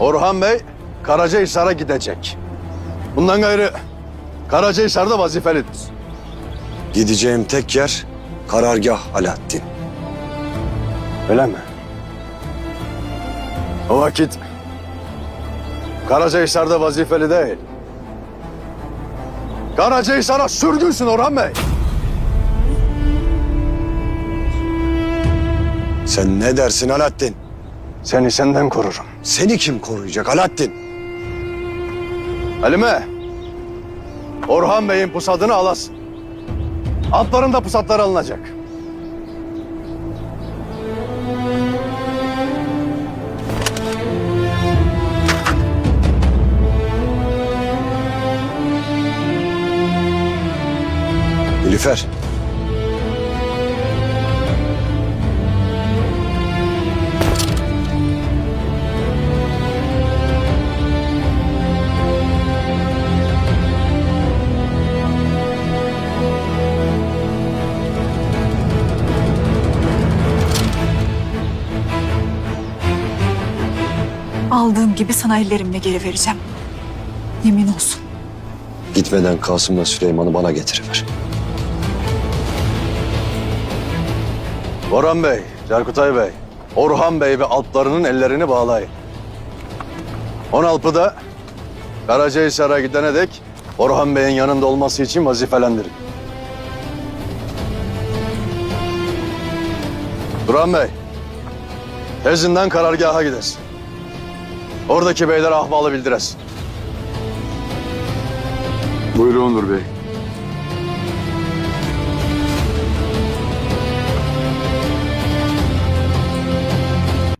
Orhan Bey Karacahisar'a gidecek. Bundan gayrı Karacahisar'da vazifelidir. Gideceğim tek yer karargah Alaaddin. Öyle mi? O vakit Karacahisar'da vazifeli değil. Karacahisar'a sürgünsün Orhan Bey. Sen ne dersin Alaaddin? Seni senden korurum. Seni kim koruyacak Alaaddin? Halime, Orhan Bey'in pusadını alasın. Atların da pusatları alınacak. Nilüfer. Aldığım gibi sana ellerimle geri vereceğim. Yemin olsun. Gitmeden Kasım'la Süleyman'ı bana getiriver. Orhan Bey, Cerkutay Bey, Orhan Bey ve alplarının ellerini bağlayın. 10 alpı da Karacahisar'a gidene dek Orhan Bey'in yanında olması için vazifelendirin. Duran Bey, tezinden karargaha gidesin. Oradaki beyler ahvalı bildiresin. Buyurun Onur Bey.